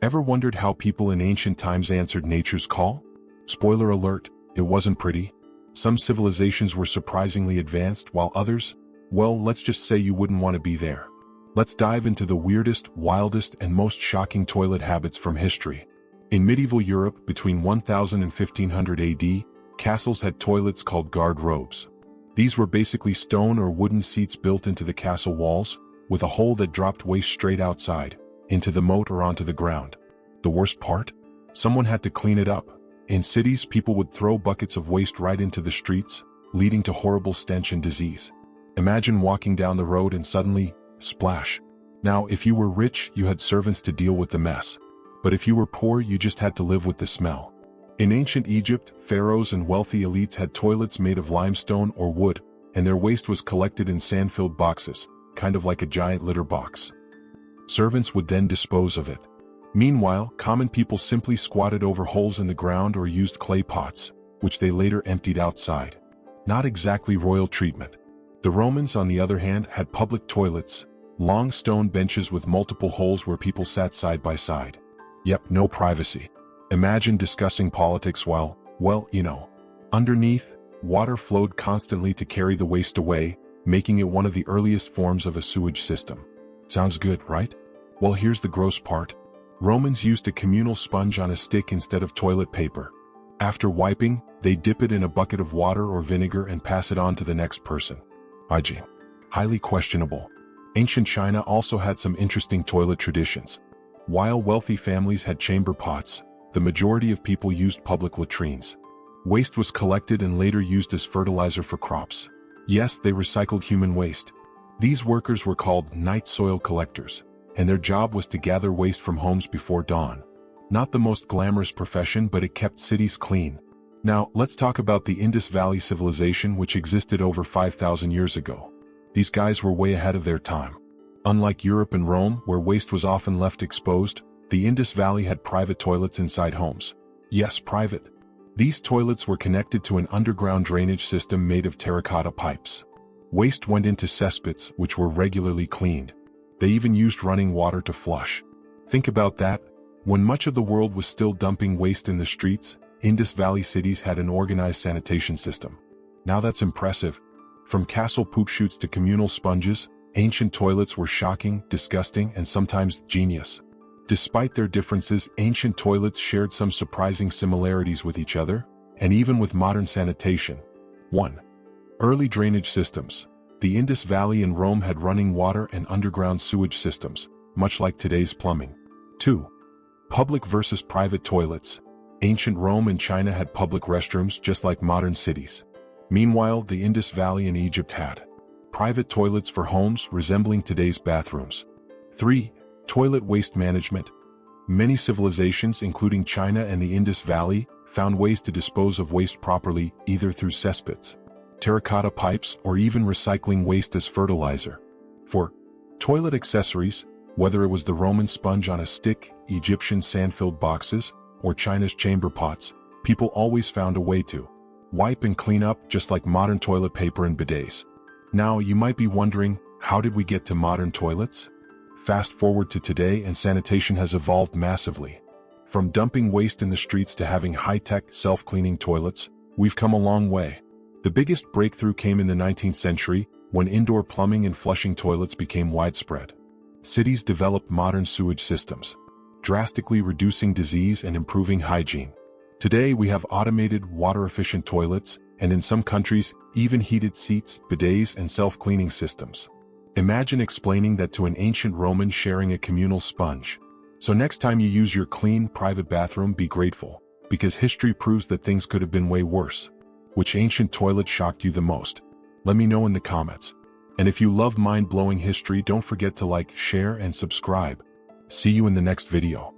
Ever wondered how people in ancient times answered nature's call? Spoiler alert, it wasn't pretty. Some civilizations were surprisingly advanced, while others, well, let's just say you wouldn't want to be there. Let's dive into the weirdest, wildest, and most shocking toilet habits from history. In medieval Europe, between 1000 and 1500 AD, castles had toilets called garderobes. These were basically stone or wooden seats built into the castle walls, with a hole that dropped waste straight outside, into the moat or onto the ground. The worst part? Someone had to clean it up. In cities, people would throw buckets of waste right into the streets, leading to horrible stench and disease. Imagine walking down the road and suddenly, splash. Now, if you were rich, you had servants to deal with the mess. But if you were poor, you just had to live with the smell. In ancient Egypt, pharaohs and wealthy elites had toilets made of limestone or wood, and their waste was collected in sand-filled boxes, kind of like a giant litter box. Servants would then dispose of it. Meanwhile, common people simply squatted over holes in the ground or used clay pots, which they later emptied outside. Not exactly royal treatment. The Romans, on the other hand, had public toilets, long stone benches with multiple holes where people sat side by side. Yep, no privacy. Imagine discussing politics while, underneath, water flowed constantly to carry the waste away, making it one of the earliest forms of a sewage system. Sounds good, right? Well, here's the gross part. Romans used a communal sponge on a stick instead of toilet paper. After wiping, they dip it in a bucket of water or vinegar and pass it on to the next person. Hygiene. Highly questionable. Ancient China also had some interesting toilet traditions. While wealthy families had chamber pots, the majority of people used public latrines. Waste was collected and later used as fertilizer for crops. Yes, they recycled human waste. These workers were called night soil collectors, and their job was to gather waste from homes before dawn. Not the most glamorous profession, but it kept cities clean. Now, let's talk about the Indus Valley Civilization, which existed over 5,000 years ago. These guys were way ahead of their time. Unlike Europe and Rome, where waste was often left exposed, the Indus Valley had private toilets inside homes. Yes, private. These toilets were connected to an underground drainage system made of terracotta pipes. Waste went into cesspits, which were regularly cleaned. They even used running water to flush. Think about that. When much of the world was still dumping waste in the streets, Indus Valley cities had an organized sanitation system. Now that's impressive. From castle poop chutes to communal sponges, ancient toilets were shocking, disgusting, and sometimes genius. Despite their differences, ancient toilets shared some surprising similarities with each other, and even with modern sanitation. 1. Early drainage systems. The Indus Valley and Rome had running water and underground sewage systems, much like today's plumbing. 2. Public versus private toilets. Ancient Rome and China had public restrooms just like modern cities. Meanwhile, the Indus Valley and Egypt had private toilets for homes resembling today's bathrooms. 3. Toilet waste management. Many civilizations, including China and the Indus Valley, found ways to dispose of waste properly, either through cesspits, terracotta pipes, or even recycling waste as fertilizer. 4. Toilet accessories. Whether it was the Roman sponge on a stick, Egyptian sand-filled boxes, or China's chamber pots, people always found a way to wipe and clean up, just like modern toilet paper and bidets. Now, you might be wondering, how did we get to modern toilets? Fast forward to today and sanitation has evolved massively. From dumping waste in the streets to having high-tech, self-cleaning toilets, we've come a long way. The biggest breakthrough came in the 19th century, when indoor plumbing and flushing toilets became widespread. Cities developed modern sewage systems, drastically reducing disease and improving hygiene. Today we have automated, water-efficient toilets, and in some countries, even heated seats, bidets, and self-cleaning systems. Imagine explaining that to an ancient Roman sharing a communal sponge. So next time you use your clean, private bathroom, be grateful, because history proves that things could have been way worse. Which ancient toilet shocked you the most? Let me know in the comments. And if you love mind-blowing history, don't forget to like, share, and subscribe. See you in the next video.